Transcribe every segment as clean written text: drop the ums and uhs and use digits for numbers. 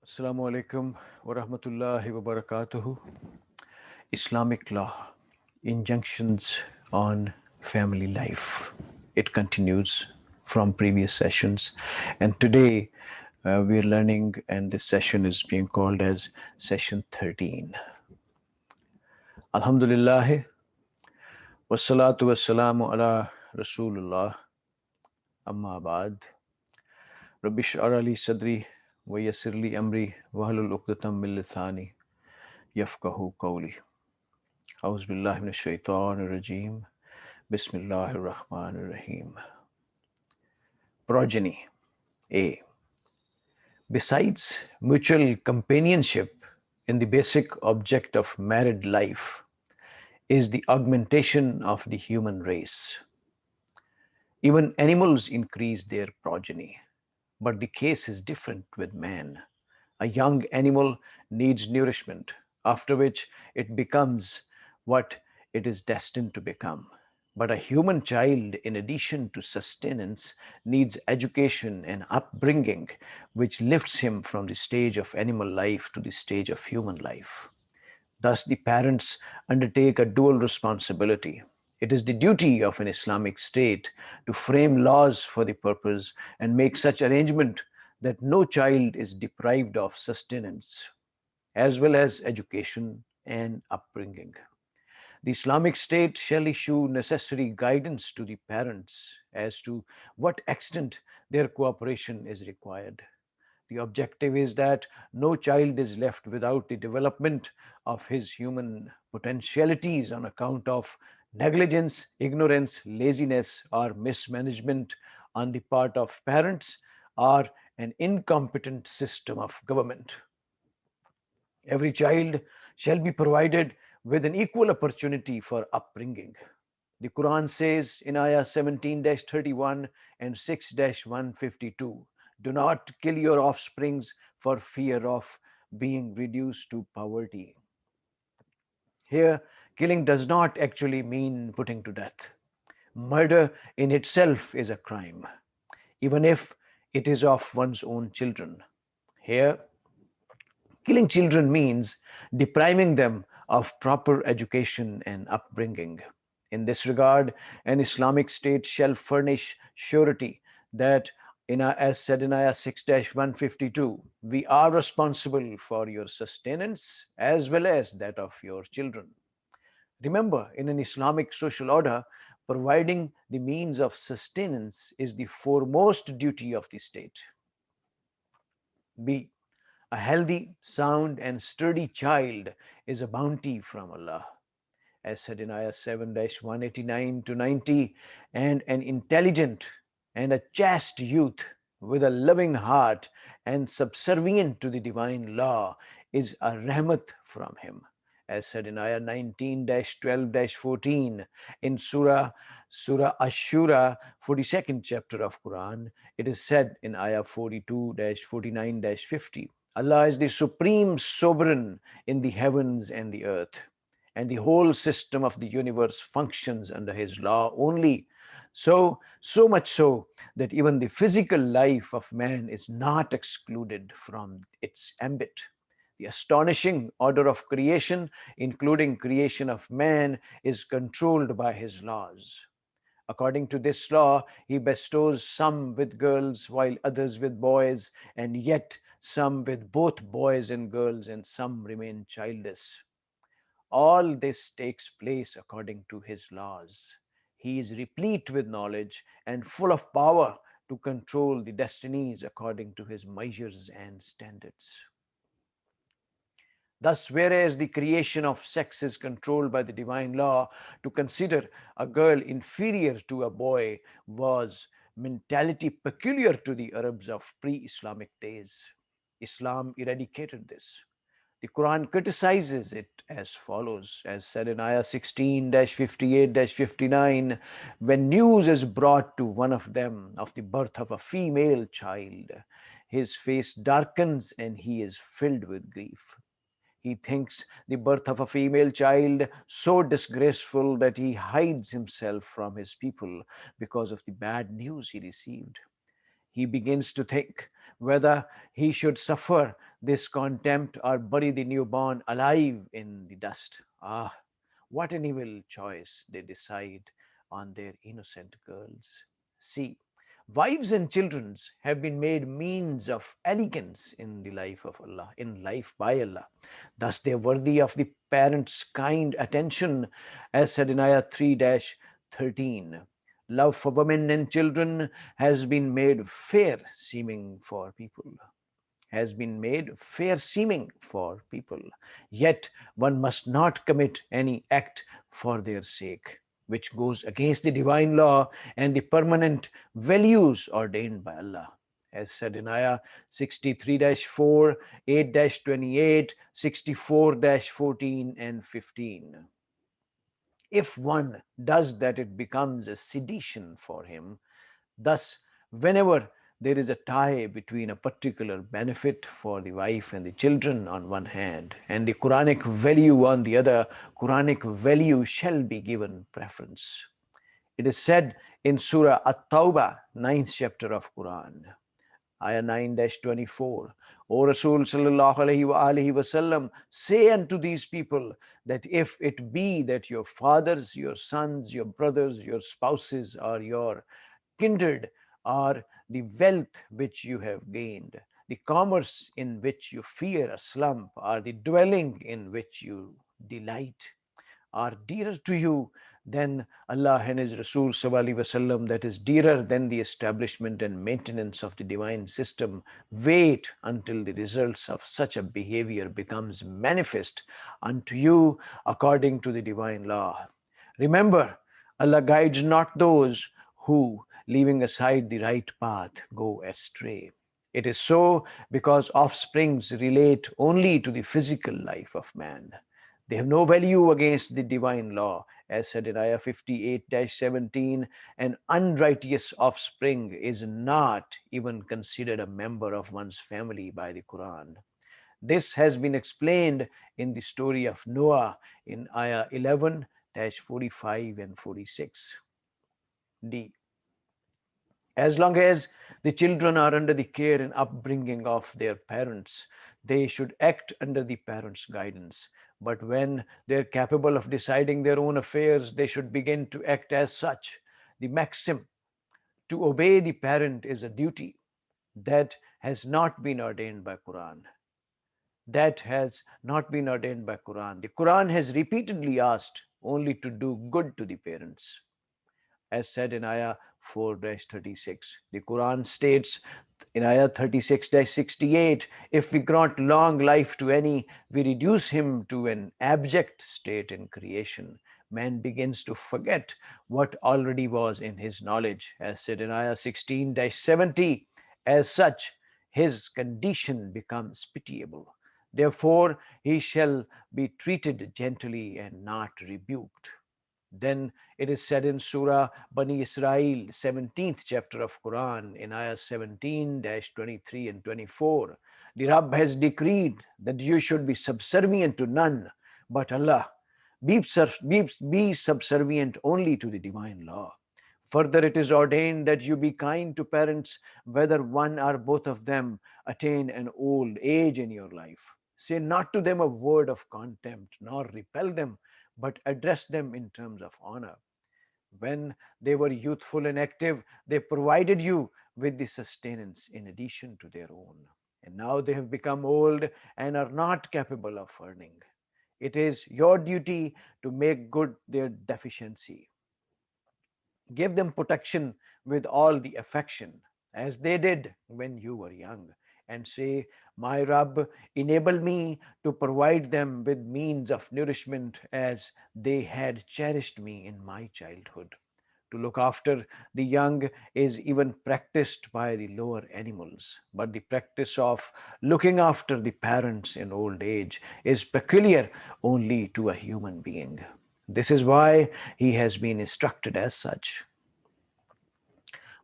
Assalamu alaikum wa rahmatullahi wa barakatuhu. Islamic law, injunctions on family life. It continues from previous sessions, and today we are learning, and this session is being called as session 13. Alhamdulillah, wassalatu wassalamu ala Rasulullah, amma ba'd. Rabbish arali sadri wa yassirli amri wa halul uqdatam min lisani yafqahu qawli. A'udhu billahi minash shaitanir rajim. Bismillahir Rahmanir Rahim. Progeny. A. Besides mutual companionship in the basic object of married life is the augmentation of the human race. Even animals increase their progeny, but the case is different with man. A young animal needs nourishment, after which it becomes what it is destined to become. But a human child, in addition to sustenance, needs education and upbringing, which lifts him from the stage of animal life to the stage of human life. Thus, the parents undertake a dual responsibility. It is the duty of an Islamic state to frame laws for the purpose and make such arrangement that no child is deprived of sustenance, as well as education and upbringing. The Islamic State shall issue necessary guidance to the parents as to what extent their cooperation is required. The objective is that no child is left without the development of his human potentialities on account of negligence, ignorance, laziness, or mismanagement on the part of parents or an incompetent system of government. Every child shall be provided with an equal opportunity for upbringing. The Quran says in Ayah 17-31 and 6-152, do not kill your offsprings for fear of being reduced to poverty. Here, killing does not actually mean putting to death. Murder in itself is a crime, even if it is of one's own children. Here, killing children means depriving them of proper education and upbringing. In this regard, an Islamic state shall furnish surety that, as said in Ayah 6-152, we are responsible for your sustenance as well as that of your children. Remember, in an Islamic social order, providing the means of sustenance is the foremost duty of the state. B. A healthy, sound, and sturdy child is a bounty from Allah, as said in Ayah 7-189 to 90, and an intelligent and a chaste youth with a loving heart and subservient to the divine law is a rahmat from him, as said in Ayah 19-12-14 in Surah Ashura, 42nd chapter of Quran. It is said in Ayah 42-49-50. Allah is the supreme sovereign in the heavens and the earth, and the whole system of the universe functions under his law only. So much so that even the physical life of man is not excluded from its ambit. The astonishing order of creation, including creation of man, is controlled by his laws. According to this law, he bestows some with girls while others with boys, and yet some with both boys and girls, and some remain childless. All this takes place according to his laws. He is replete with knowledge and full of power to control the destinies according to his measures and standards. Thus, whereas the creation of sex is controlled by the divine law, to consider a girl inferior to a boy was mentality peculiar to the Arabs of pre-Islamic days. Islam eradicated this. The Quran criticizes it as follows, as said in Ayah 16-58-59, when news is brought to one of them of the birth of a female child, his face darkens and he is filled with grief. He thinks the birth of a female child so disgraceful that he hides himself from his people because of the bad news he received. He begins to think whether he should suffer this contempt or bury the newborn alive in the dust. Ah, what an evil choice they decide on their innocent girls. See, wives and children have been made means of elegance in the life of Allah, in life by Allah. Thus, they are worthy of the parents' kind attention, as said in Ayah 3-13. Love for women and children has been made fair seeming for people, has been made fair seeming for people. Yet one must not commit any act for their sake, which goes against the divine law and the permanent values ordained by Allah. As said in Ayah 63-4, 8-28, 64-14, and 15. If one does that, it becomes a sedition for him. Thus, whenever there is a tie between a particular benefit for the wife and the children on one hand and the Quranic value on the other, Quranic value shall be given preference. It is said in Surah At-Tawbah, 9th chapter of Quran, Ayah 9-24. O Rasul sallallahu alayhi wasallam, say unto these people that if it be that your fathers, your sons, your brothers, your spouses, or your kindred are the wealth which you have gained, the commerce in which you fear a slump, or the dwelling in which you delight, are dearer to you than Allah and His Rasul sallallahu alaihi wasallam, that is dearer than the establishment and maintenance of the divine system, wait until the results of such a behavior becomes manifest unto you according to the divine law. Remember, Allah guides not those who, leaving aside the right path, go astray. It is so because offsprings relate only to the physical life of man. They have no value against the divine law, as said in Ayah 58-17. An unrighteous offspring is not even considered a member of one's family by the Quran. This has been explained in the story of Noah in Ayah 11-45 and 46. D. As long as the children are under the care and upbringing of their parents, they should act under the parents' guidance. But when they're capable of deciding their own affairs, they should begin to act as such. The maxim to obey the parent is a duty that has not been ordained by Quran. That has not been ordained by Quran. The Quran has repeatedly asked only to do good to the parents, as said in Ayah 4-36. The Quran states in Ayah 36-68, if we grant long life to any, we reduce him to an abject state in creation. Man begins to forget what already was in his knowledge, as said in Ayah 16-70. As such, his condition becomes pitiable. Therefore, he shall be treated gently and not rebuked. Then it is said in Surah Bani Israel, 17th chapter of Quran, in ayah 17-23 and 24, the Rabb has decreed that you should be subservient to none but Allah. Be subservient only to the divine law. Further, it is ordained that you be kind to parents, whether one or both of them attain an old age in your life. Say not to them a word of contempt, nor repel them, but address them in terms of honor. When they were youthful and active, they provided you with the sustenance in addition to their own. And now they have become old and are not capable of earning. It is your duty to make good their deficiency. Give them protection with all the affection, as they did when you were young, and say, my Rabb, enable me to provide them with means of nourishment as they had cherished me in my childhood. To look after the young is even practiced by the lower animals, but the practice of looking after the parents in old age is peculiar only to a human being. This is why he has been instructed as such.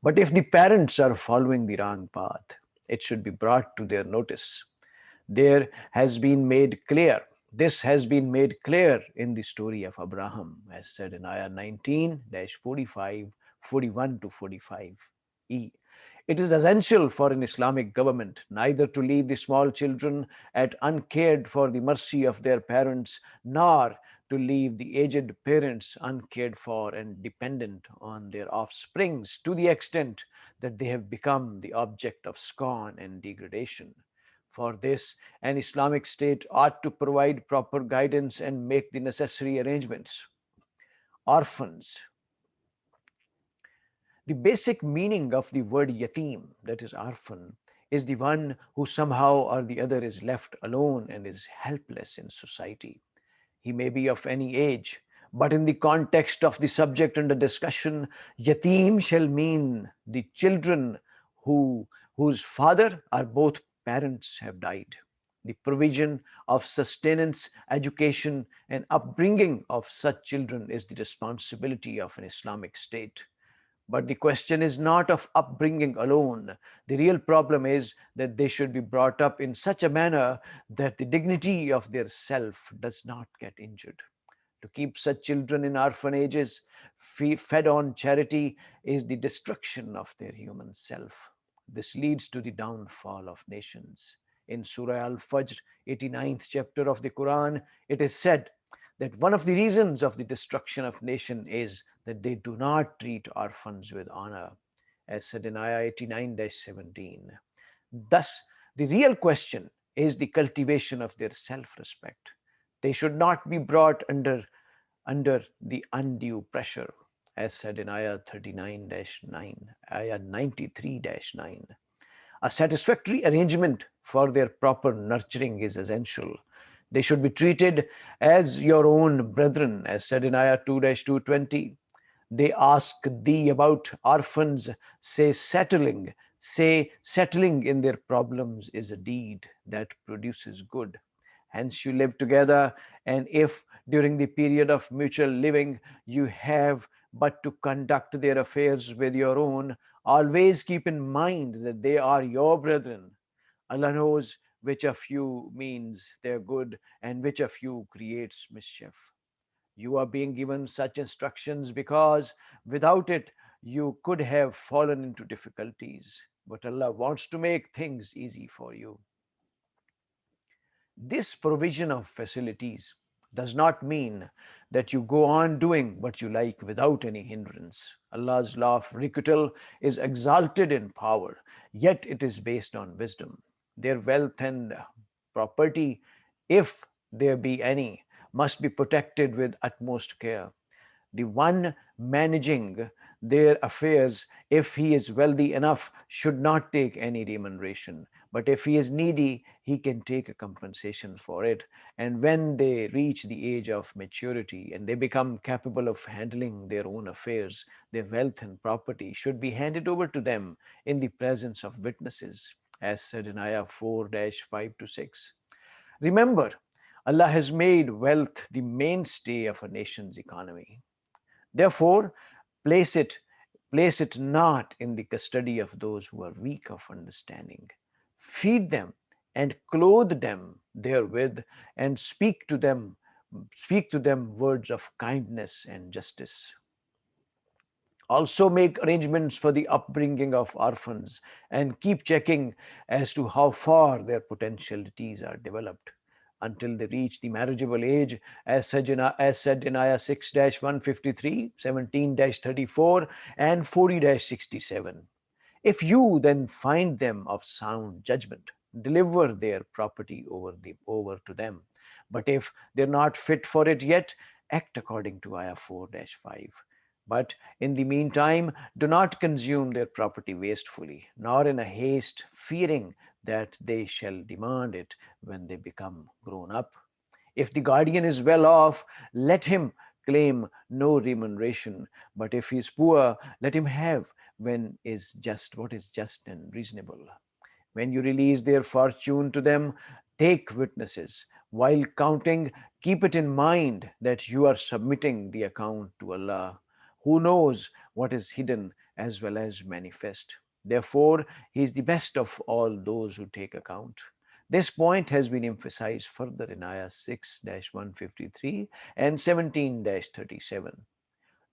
But if the parents are following the wrong path, it should be brought to their notice. There has been made clear, this has been made clear in the story of Abraham, as said in ayah 19-45, 41 to 45. E. It is essential for an Islamic government neither to leave the small children at uncared for the mercy of their parents, nor to leave the aged parents uncared for and dependent on their offsprings to the extent that they have become the object of scorn and degradation. For this, an Islamic state ought to provide proper guidance and make the necessary arrangements. Orphans. The basic meaning of the word yatim, that is orphan, is the one who somehow or the other is left alone and is helpless in society. He may be of any age, but in the context of the subject under discussion, yatim shall mean the children who, whose father or both parents have died. The provision of sustenance, education, and upbringing of such children is the responsibility of an Islamic state. But the question is not of upbringing alone. The real problem is that they should be brought up in such a manner that the dignity of their self does not get injured. To keep such children in orphanages, fed on charity, is the destruction of their human self. This leads to the downfall of nations. In Surah Al Fajr, 89th chapter of the Quran, it is said that one of the reasons of the destruction of nation is that they do not treat orphans with honor, as said in Ayah 89-17. Thus, the real question is the cultivation of their self respect. They should not be brought under the undue pressure, as said in Ayah 39-9, Ayah 93-9. A satisfactory arrangement for their proper nurturing is essential. They should be treated as your own brethren, as said in Ayah 2-220. They ask thee about orphans, say settling in their problems is a deed that produces good. Hence you live together, and if during the period of mutual living you have but to conduct their affairs with your own, always keep in mind that they are your brethren. Allah knows which of you means their good and which of you creates mischief. You are being given such instructions because without it you could have fallen into difficulties. But Allah wants to make things easy for you. This provision of facilities does not mean that you go on doing what you like without any hindrance. Allah's law of requital is exalted in power, yet it is based on wisdom. Their wealth and property, if there be any, must be protected with utmost care. The one managing their affairs, if he is wealthy enough, should not take any remuneration. But if he is needy, he can take a compensation for it. And when they reach the age of maturity and they become capable of handling their own affairs, their wealth and property should be handed over to them in the presence of witnesses, as said in Ayah 4-5-6. Remember, Allah has made wealth the mainstay of a nation's economy. Therefore, place it, place it not in the custody of those who are weak of understanding. Feed them and clothe them therewith, and speak to them words of kindness and justice. Also make arrangements for the upbringing of orphans and keep checking as to how far their potentialities are developed until they reach the marriageable age, as said in Ayah 6-153, 17-34, and 40-67. If you then find them of sound judgment, deliver their property over to them. But if they're not fit for it yet, act according to Ayah 4-5. But in the meantime, do not consume their property wastefully, nor in a haste, fearing that they shall demand it when they become grown up. If the guardian is well off, let him claim no remuneration. But if he is poor, let him have what is just and reasonable. When you release their fortune to them, take witnesses. While counting, keep it in mind that you are submitting the account to Allah, who knows what is hidden as well as manifest. Therefore, He is the best of all those who take account. This point has been emphasized further in Ayah 6-153 and 17-37.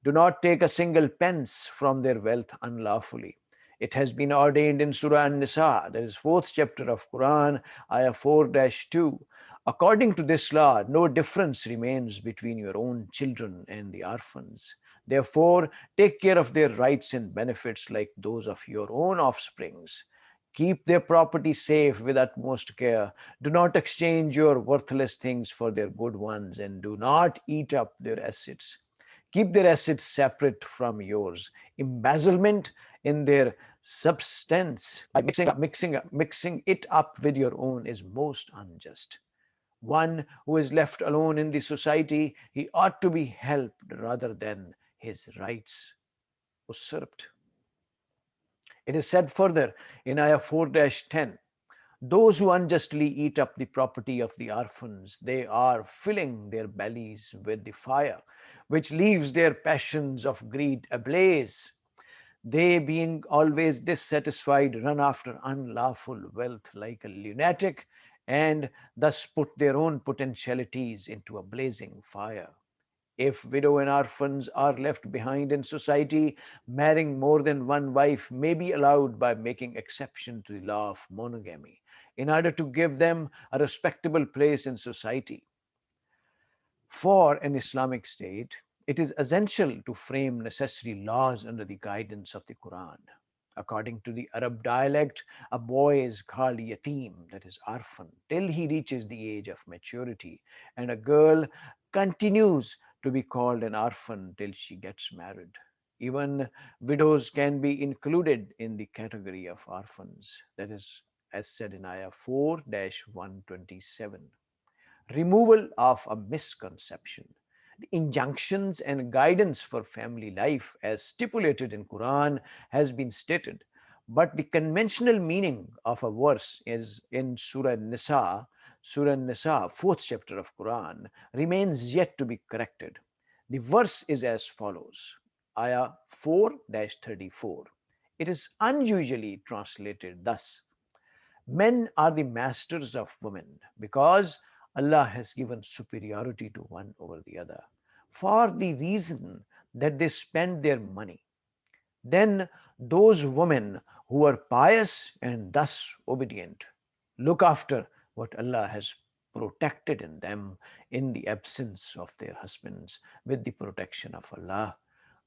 Do not take a single pence from their wealth unlawfully. It has been ordained in Surah An-Nisa, that is fourth chapter of Quran, ayah 4-2. According to this law, no difference remains between your own children and the orphans. Therefore, take care of their rights and benefits like those of your own offsprings. Keep their property safe with utmost care. Do not exchange your worthless things for their good ones, and do not eat up their assets. Keep their assets separate from yours. Embezzlement in their substance by mixing it up with your own is most unjust. One who is left alone in the society, he ought to be helped rather than his rights usurped. It is said further in ayah 4-10, those who unjustly eat up the property of the orphans, they are filling their bellies with the fire, which leaves their passions of greed ablaze. They, being always dissatisfied, run after unlawful wealth like a lunatic, and thus put their own potentialities into a blazing fire. If widow and orphans are left behind in society, marrying more than one wife may be allowed by making exception to the law of monogamy in order to give them a respectable place in society. For an Islamic state, it is essential to frame necessary laws under the guidance of the Quran. According to the Arab dialect, a boy is called yatim, that is orphan, till he reaches the age of maturity, and a girl continues to be called an orphan till she gets married. Even widows can be included in the category of orphans, that is, as said in Ayah 4-127. Removal of a misconception. The injunctions and guidance for family life as stipulated in Quran has been stated, but the conventional meaning of a verse is in Surah Nisa, fourth chapter of Quran, remains yet to be corrected. The verse is as follows, ayah 4-34. It is unusually translated thus: men are the masters of women because Allah has given superiority to one over the other for the reason that they spend their money. Then those women who are pious and thus obedient look after what Allah has protected in them in the absence of their husbands with the protection of Allah.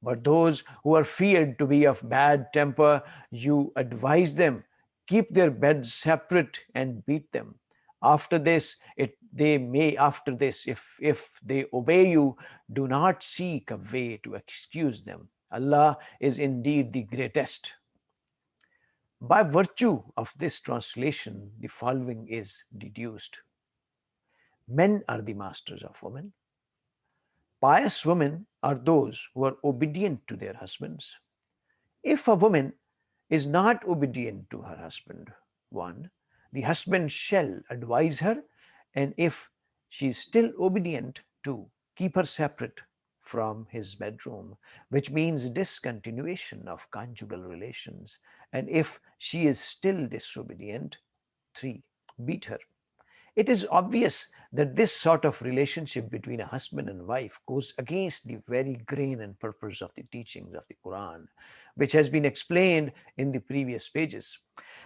But those who are feared to be of bad temper, you advise them, keep their beds separate and beat them. After this, if they obey you, do not seek a way to excuse them. Allah is indeed the greatest. By virtue of this translation, the following is deduced: men are the masters of women. Pious women are those who are obedient to their husbands. If a woman is not obedient to her husband, one, the husband shall advise her, and if she is still obedient, two, keep her separate from his bedroom, which means discontinuation of conjugal relations. And if she is still disobedient, three, beat her. It is obvious that this sort of relationship between a husband and wife goes against the very grain and purpose of the teachings of the Quran, which has been explained in the previous pages.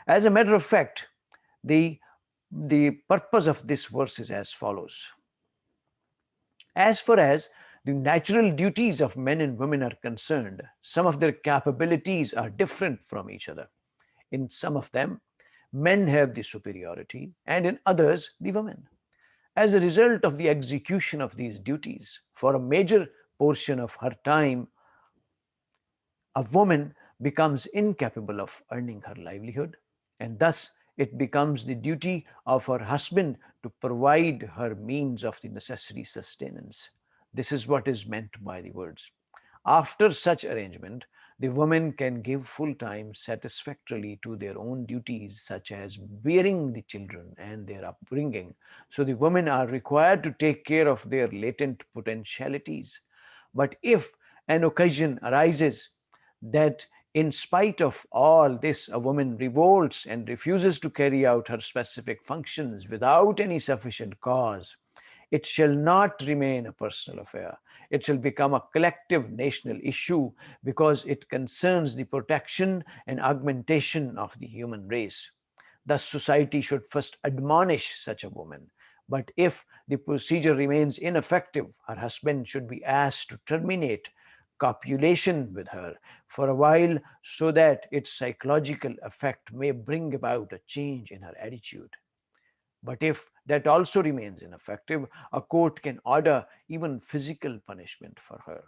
As a matter of fact, the, the purpose of this verse is as follows. As far as the natural duties of men and women are concerned, some of their capabilities are different from each other. In some of them, men have the superiority, and in others, the women. As a result of the execution of these duties, for a major portion of her time, a woman becomes incapable of earning her livelihood, and thus it becomes the duty of her husband to provide her means of the necessary sustenance. This is what is meant by the words. After such arrangement, the women can give full time satisfactorily to their own duties, such as bearing the children and their upbringing. So the women are required to take care of their latent potentialities. But if an occasion arises that in spite of all this, a woman revolts and refuses to carry out her specific functions without any sufficient cause, It shall not remain a personal affair. It shall become a collective national issue because it concerns the protection and augmentation of the human race. Thus, society should first admonish such a woman. But if the procedure remains ineffective, her husband should be asked to terminate copulation with her for a while so that its psychological effect may bring about a change in her attitude. But if that also remains ineffective, a court can order even physical punishment for her.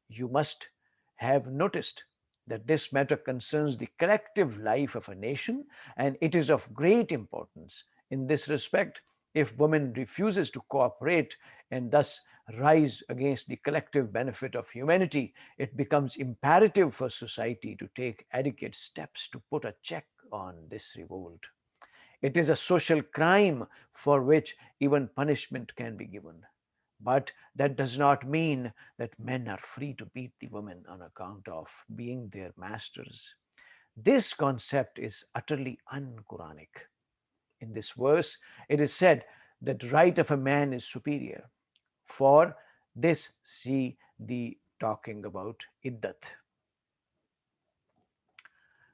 You must have noticed that this matter concerns the collective life of a nation, and it is of great importance. In this respect, if woman refuses to cooperate and thus rise against the collective benefit of humanity, it becomes imperative for society to take adequate steps to put a check on this revolt. It is a social crime for which even punishment can be given. But that does not mean that men are free to beat the women on account of being their masters. This concept is utterly un-Quranic. In this verse, it is said that the right of a man is superior. For this, see the talking about iddat.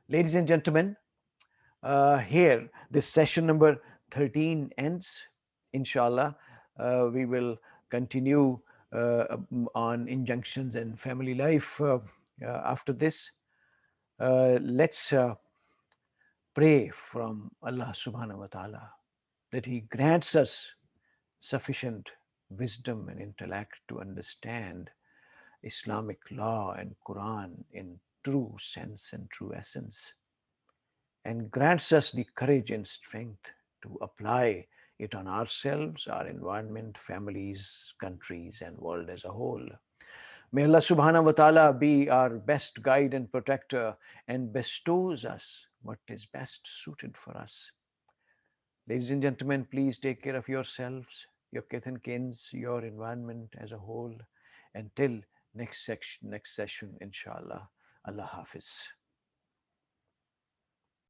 Ladies and gentlemen, here this session number 13 ends. Inshallah, we will continue on injunctions and family life after this. Let's pray from Allah subhanahu wa ta'ala that He grants us sufficient wisdom and intellect to understand Islamic law and Quran in true sense and true essence, and grants us the courage and strength to apply it on ourselves, our environment, families, countries, and world as a whole. May Allah subhanahu wa ta'ala be our best guide and protector and bestows us what is best suited for us. Ladies and gentlemen, please take care of yourselves, your kith and kins, your environment as a whole. Until next session, inshallah. Allah Hafiz.